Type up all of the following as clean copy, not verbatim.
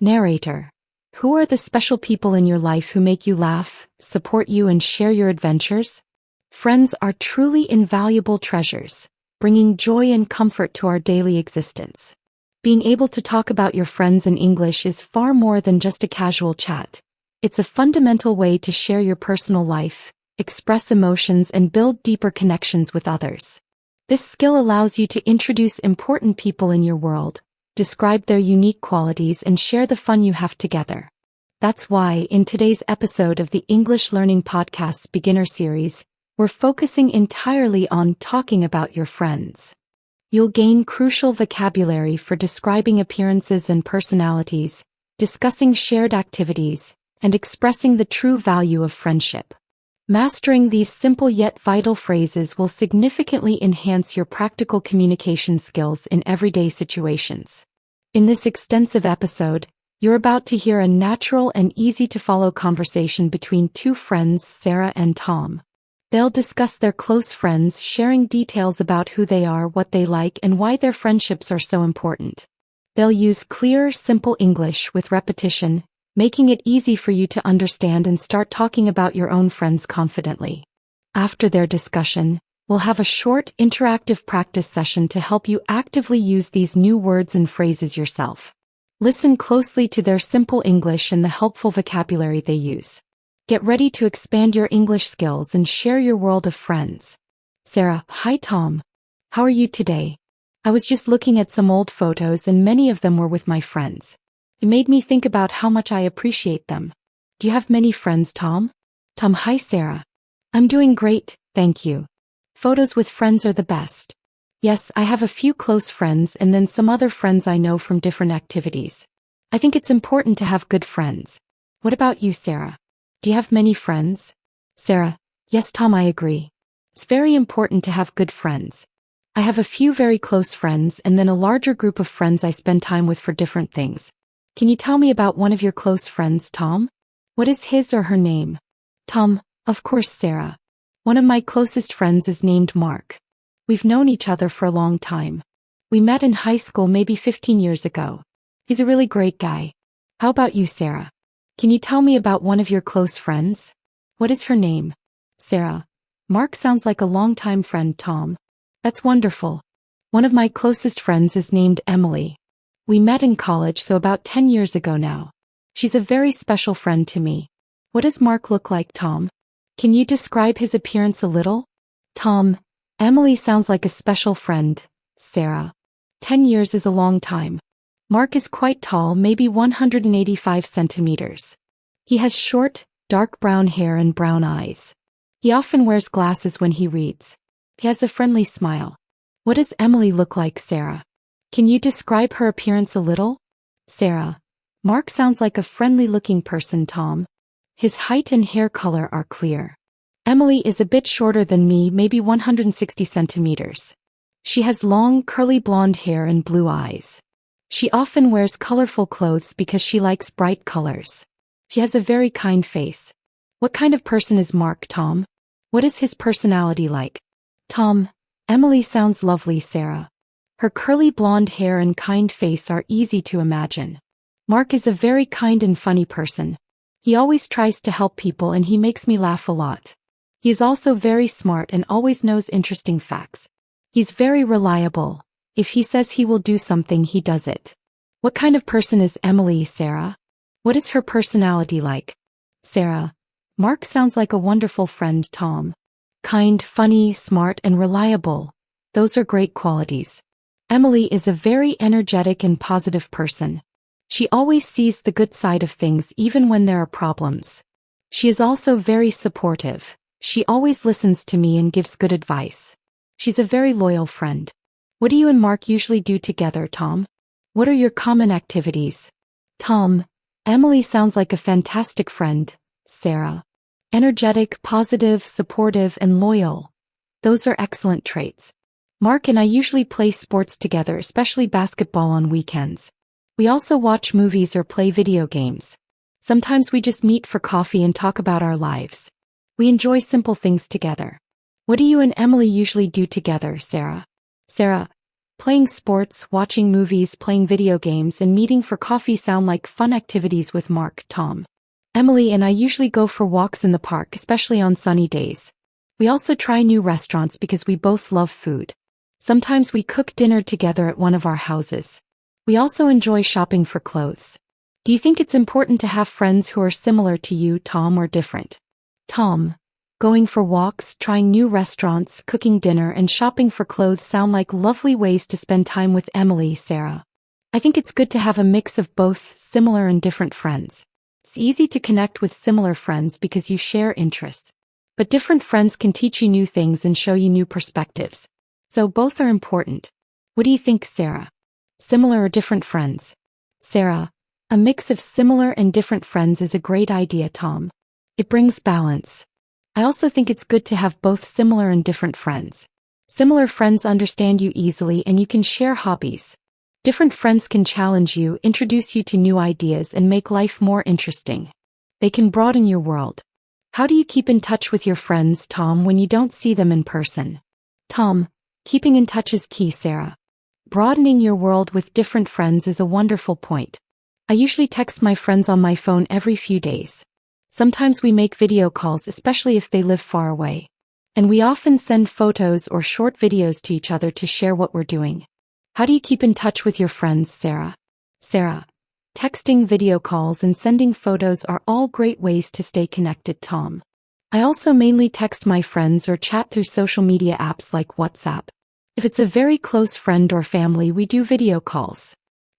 Narrator. Who are the special people in your life who make you laugh, support you, and share your adventures? Friends are truly invaluable treasures, bringing joy and comfort to our daily existence. Being able to talk about your friends in English is far more than just a casual chat. It's a fundamental way to share your personal life, express emotions, and build deeper connections with others. This skill allows you to introduce important people in your world, describe their unique qualities, and share the fun you have together. That's why, in today's episode of the English Learning Podcast's Beginner Series, we're focusing entirely on talking about your friends. You'll gain crucial vocabulary for describing appearances and personalities, discussing shared activities, and expressing the true value of friendship. Mastering these simple yet vital phrases will significantly enhance your practical communication skills in everyday situations. In this extensive episode, you're about to hear a natural and easy-to-follow conversation between two friends, Sarah and Tom. They'll discuss their close friends, sharing details about who they are, what they like, and why their friendships are so important. They'll use clear, simple English with repetition, making it easy for you to understand and start talking about your own friends confidently. After their discussion, we'll have a short, interactive practice session to help you actively use these new words and phrases yourself. Listen closely to their simple English and the helpful vocabulary they use. Get ready to expand your English skills and share your world of friends. Sarah: Hi Tom. How are you today? I was just looking at some old photos and many of them were with my friends. It made me think about how much I appreciate them. Do you have many friends, Tom? Tom: Hi Sarah. I'm doing great, thank you. Photos with friends are the best. Yes, I have a few close friends and then some other friends I know from different activities. I think it's important to have good friends. What about you, Sarah? Do you have many friends? Sarah: Yes, Tom, I agree. It's very important to have good friends. I have a few very close friends and then a larger group of friends I spend time with for different things. Can you tell me about one of your close friends, Tom? What is his or her name? Tom: Of course, Sarah. One of my closest friends is named Mark. We've known each other for a long time. We met in high school maybe 15 years ago. He's a really great guy. How about you, Sarah? Can you tell me about one of your close friends? What is her name? Sarah: Mark sounds like a longtime friend, Tom. That's wonderful. One of my closest friends is named Emily. We met in college, so about 10 years ago now. She's a very special friend to me. What does Mark look like, Tom? Can you describe his appearance a little? Tom: Emily sounds like a special friend, Sarah. 10 years is a long time. Mark is quite tall, maybe 185 centimeters. He has short, dark brown hair and brown eyes. He often wears glasses when he reads. He has a friendly smile. What does Emily look like, Sarah? Can you describe her appearance a little? Sarah: Mark sounds like a friendly-looking person, Tom. His height and hair color are clear. Emily is a bit shorter than me, maybe 160 centimeters. She has long, curly blonde hair and blue eyes. She often wears colorful clothes because she likes bright colors. She has a very kind face. What kind of person is Mark, Tom? What is his personality like? Tom: Emily sounds lovely, Sarah. Her curly blonde hair and kind face are easy to imagine. Mark is a very kind and funny person. He always tries to help people and he makes me laugh a lot. He is also very smart and always knows interesting facts. He's very reliable. If he says he will do something, he does it. What kind of person is Emily, Sarah? What is her personality like? Sarah: Mark sounds like a wonderful friend, Tom. Kind, funny, smart, and reliable. Those are great qualities. Emily is a very energetic and positive person. She always sees the good side of things even when there are problems. She is also very supportive. She always listens to me and gives good advice. She's a very loyal friend. What do you and Mark usually do together, Tom? What are your common activities? Tom: Emily sounds like a fantastic friend, Sarah. Energetic, positive, supportive, and loyal. Those are excellent traits. Mark and I usually play sports together, especially basketball on weekends. We also watch movies or play video games. Sometimes we just meet for coffee and talk about our lives. We enjoy simple things together. What do you and Emily usually do together, Sarah? Sarah: Playing sports, watching movies, playing video games, and meeting for coffee sound like fun activities with Mark, Tom. Emily and I usually go for walks in the park, especially on sunny days. We also try new restaurants because we both love food. Sometimes we cook dinner together at one of our houses. We also enjoy shopping for clothes. Do you think it's important to have friends who are similar to you, Tom, or different? Tom. Going for walks, trying new restaurants, cooking dinner, and shopping for clothes sound like lovely ways to spend time with Emily, Sarah. I think it's good to have a mix of both similar and different friends. It's easy to connect with similar friends because you share interests. But different friends can teach you new things and show you new perspectives. So both are important. What do you think, Sarah? Similar or different friends? Sarah. A mix of similar and different friends is a great idea, Tom. It brings balance. I also think it's good to have both similar and different friends. Similar friends understand you easily and you can share hobbies. Different friends can challenge you, introduce you to new ideas, and make life more interesting. They can broaden your world. How do you keep in touch with your friends, Tom, when you don't see them in person? Tom. Keeping in touch is key, Sarah. Broadening your world with different friends is a wonderful point. I usually text my friends on my phone every few days. Sometimes we make video calls, especially if they live far away. And we often send photos or short videos to each other to share what we're doing. How do you keep in touch with your friends, Sarah? Sarah. Texting, video calls, and sending photos are all great ways to stay connected, Tom. I also mainly text my friends or chat through social media apps like WhatsApp. If it's a very close friend or family, we do video calls.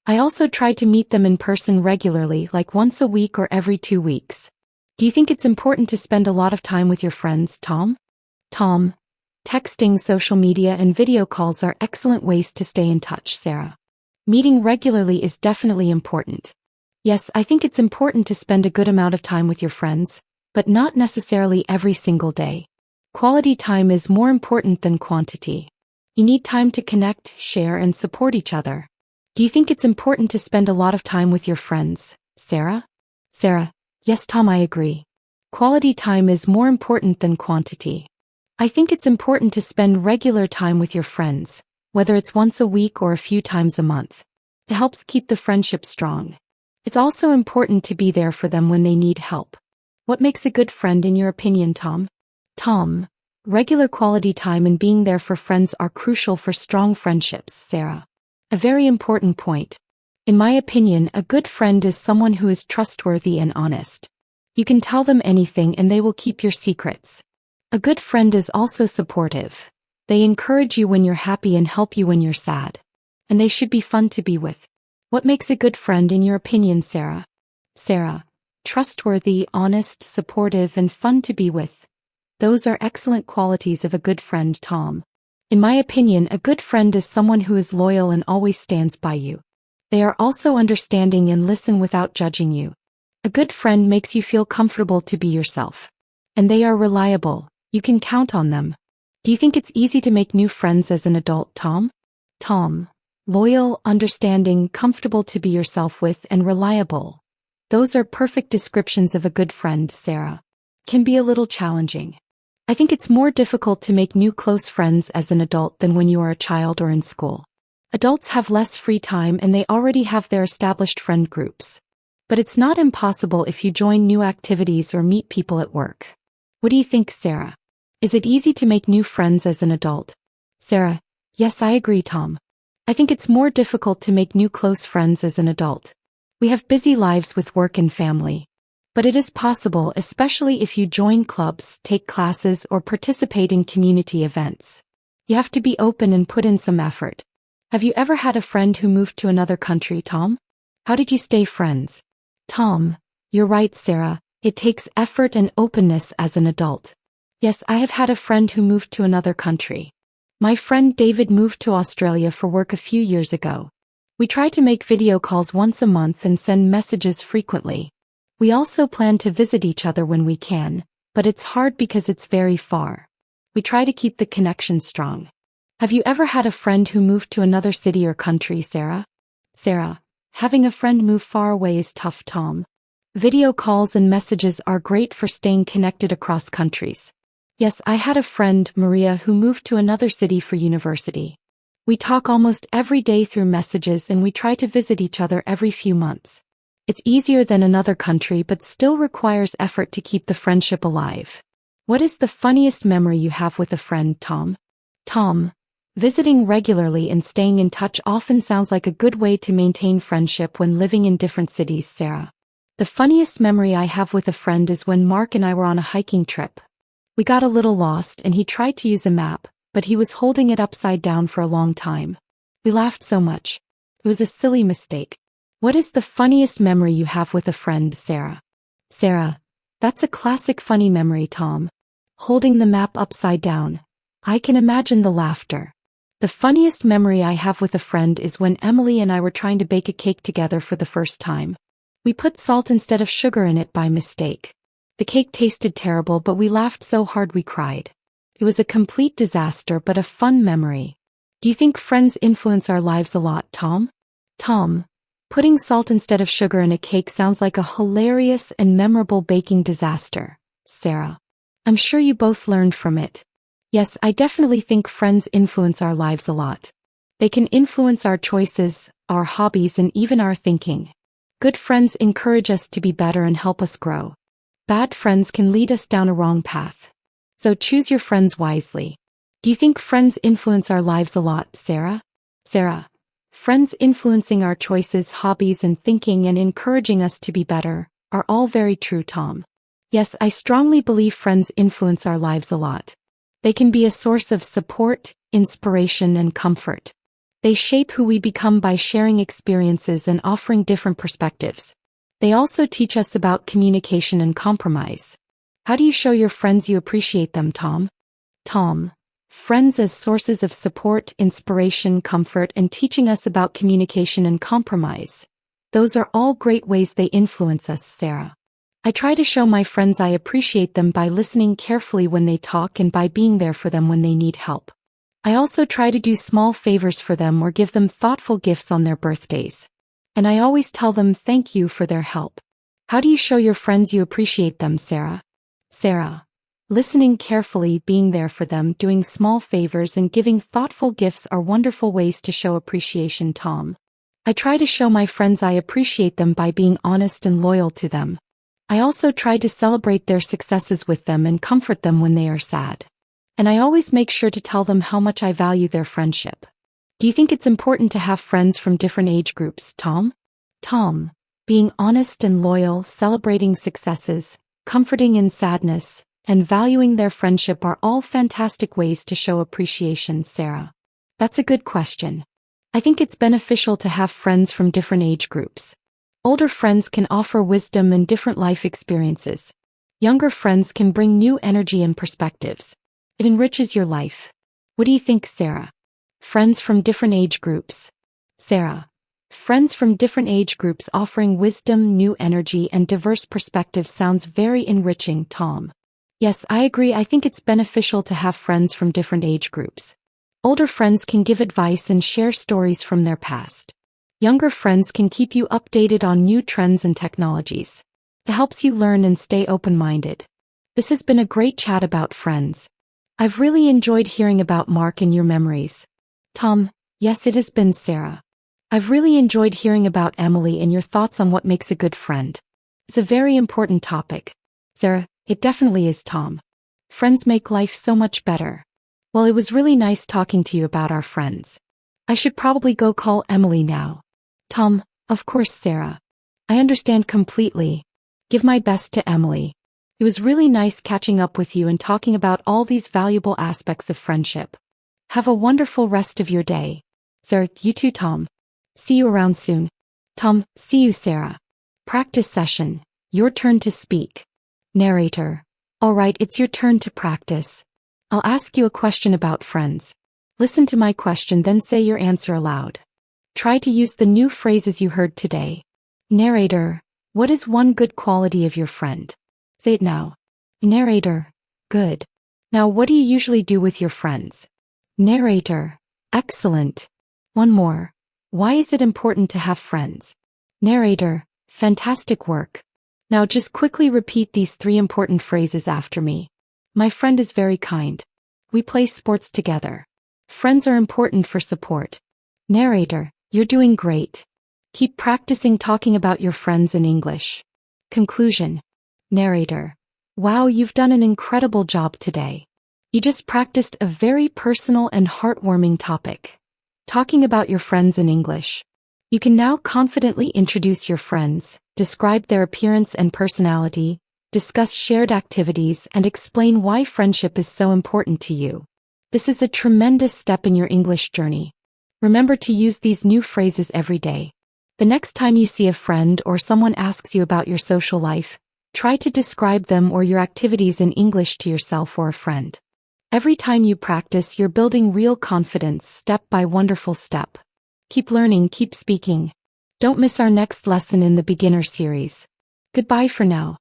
I also try to meet them in person regularly, like once a week or every 2 weeks. Do you think it's important to spend a lot of time with your friends, Tom? Tom. Texting, social media, and video calls are excellent ways to stay in touch, Sarah. Meeting regularly is definitely important. Yes, I think it's important to spend a good amount of time with your friends, but not necessarily every single day. Quality time is more important than quantity. You need time to connect, share, and support each other. Do you think it's important to spend a lot of time with your friends, Sarah? Sarah. Yes, Tom, I agree. Quality time is more important than quantity. I think it's important to spend regular time with your friends, whether it's once a week or a few times a month. It helps keep the friendship strong. It's also important to be there for them when they need help. What makes a good friend in your opinion, Tom? Tom. Regular quality time and being there for friends are crucial for strong friendships, Sarah. A very important point. In my opinion, a good friend is someone who is trustworthy and honest. You can tell them anything and they will keep your secrets. A good friend is also supportive. They encourage you when you're happy and help you when you're sad. And they should be fun to be with. What makes a good friend in your opinion, Sarah? Sarah. Trustworthy, honest, supportive, and fun to be with. Those are excellent qualities of a good friend, Tom. In my opinion, a good friend is someone who is loyal and always stands by you. They are also understanding and listen without judging you. A good friend makes you feel comfortable to be yourself. And they are reliable. You can count on them. Do you think it's easy to make new friends as an adult, Tom? Tom. Loyal, understanding, comfortable to be yourself with, and reliable. Those are perfect descriptions of a good friend, Sarah. Can be a little challenging. I think it's more difficult to make new close friends as an adult than when you are a child or in school. Adults have less free time and they already have their established friend groups. But it's not impossible if you join new activities or meet people at work. What do you think, Sarah? Is it easy to make new friends as an adult? Sarah. Yes, I agree, Tom. I think it's more difficult to make new close friends as an adult. We have busy lives with work and family. But it is possible, especially if you join clubs, take classes, or participate in community events. You have to be open and put in some effort. Have you ever had a friend who moved to another country, Tom? How did you stay friends? Tom. You're right, Sarah. It takes effort and openness as an adult. Yes, I have had a friend who moved to another country. My friend David moved to Australia for work a few years ago. We try to make video calls once a month and send messages frequently. We also plan to visit each other when we can, but it's hard because it's very far. We try to keep the connection strong. Have you ever had a friend who moved to another city or country, Sarah? Sarah. Having a friend move far away is tough, Tom. Video calls and messages are great for staying connected across countries. Yes, I had a friend, Maria, who moved to another city for university. We talk almost every day through messages and we try to visit each other every few months. It's easier than another country but still requires effort to keep the friendship alive. What is the funniest memory you have with a friend, Tom? Tom, visiting regularly and staying in touch often sounds like a good way to maintain friendship when living in different cities, Sarah. The funniest memory I have with a friend is when Mark and I were on a hiking trip. We got a little lost and he tried to use a map, but he was holding it upside down for a long time. We laughed so much. It was a silly mistake. What is the funniest memory you have with a friend, Sarah? Sarah, that's a classic funny memory, Tom. Holding the map upside down. I can imagine the laughter. The funniest memory I have with a friend is when Emily and I were trying to bake a cake together for the first time. We put salt instead of sugar in it by mistake. The cake tasted terrible, but we laughed so hard we cried. It was a complete disaster but a fun memory. Do you think friends influence our lives a lot, Tom? Tom, putting salt instead of sugar in a cake sounds like a hilarious and memorable baking disaster. Sarah, I'm sure you both learned from it. Yes, I definitely think friends influence our lives a lot. They can influence our choices, our hobbies, and even our thinking. Good friends encourage us to be better and help us grow. Bad friends can lead us down a wrong path. So choose your friends wisely. Do you think friends influence our lives a lot, Sarah? Sarah, friends influencing our choices, hobbies, and thinking and encouraging us to be better are all very true, Tom. Yes, I strongly believe friends influence our lives a lot. They can be a source of support, inspiration, and comfort. They shape who we become by sharing experiences and offering different perspectives. They also teach us about communication and compromise. How do you show your friends you appreciate them, Tom? Tom, friends as sources of support, inspiration, comfort, and teaching us about communication and compromise. Those are all great ways they influence us, Sarah. I try to show my friends I appreciate them by listening carefully when they talk and by being there for them when they need help. I also try to do small favors for them or give them thoughtful gifts on their birthdays. And I always tell them thank you for their help. How do you show your friends you appreciate them, Sarah? Sarah, listening carefully, being there for them, doing small favors, and giving thoughtful gifts are wonderful ways to show appreciation, Tom. I try to show my friends I appreciate them by being honest and loyal to them. I also try to celebrate their successes with them and comfort them when they are sad. And I always make sure to tell them how much I value their friendship. Do you think it's important to have friends from different age groups, Tom? Tom, being honest and loyal, celebrating successes, comforting in sadness, and valuing their friendship are all fantastic ways to show appreciation, Sarah. That's a good question. I think it's beneficial to have friends from different age groups. Older friends can offer wisdom and different life experiences. Younger friends can bring new energy and perspectives. It enriches your life. What do you think, Sarah? Friends from different age groups. Sarah, friends from different age groups offering wisdom, new energy, and diverse perspectives sounds very enriching, Tom. Yes, I agree. I think it's beneficial to have friends from different age groups. Older friends can give advice and share stories from their past. Younger friends can keep you updated on new trends and technologies. It helps you learn and stay open-minded. This has been a great chat about friends. I've really enjoyed hearing about Mark and your memories. Tom, yes, it has been, Sarah. I've really enjoyed hearing about Emily and your thoughts on what makes a good friend. It's a very important topic. Sarah, it definitely is, Tom. Friends make life so much better. Well, it was really nice talking to you about our friends. I should probably go call Emily now. Tom, of course, Sarah. I understand completely. Give my best to Emily. It was really nice catching up with you and talking about all these valuable aspects of friendship. Have a wonderful rest of your day. Sarah, you too, Tom. See you around soon. Tom, see you, Sarah. Practice session. Your turn to speak. Narrator. All right, it's your turn to practice. I'll ask you a question about friends. Listen to my question, then say your answer aloud. Try to use the new phrases you heard today. Narrator. What is one good quality of your friend? Say it now. Narrator. Good. Now, what do you usually do with your friends? Narrator. Excellent. One more. Why is it important to have friends? Narrator. Fantastic work. Now just quickly repeat these 3 important phrases after me. My friend is very kind. We play sports together. Friends are important for support. Narrator, you're doing great. Keep practicing talking about your friends in English. Conclusion. Narrator, wow, you've done an incredible job today. You just practiced a very personal and heartwarming topic. Talking about your friends in English. You can now confidently introduce your friends, describe their appearance and personality, discuss shared activities, and explain why friendship is so important to you. This is a tremendous step in your English journey. Remember to use these new phrases every day. The next time you see a friend or someone asks you about your social life, try to describe them or your activities in English to yourself or a friend. Every time you practice, you're building real confidence step by wonderful step. Keep learning, keep speaking. Don't miss our next lesson in the beginner series. Goodbye for now.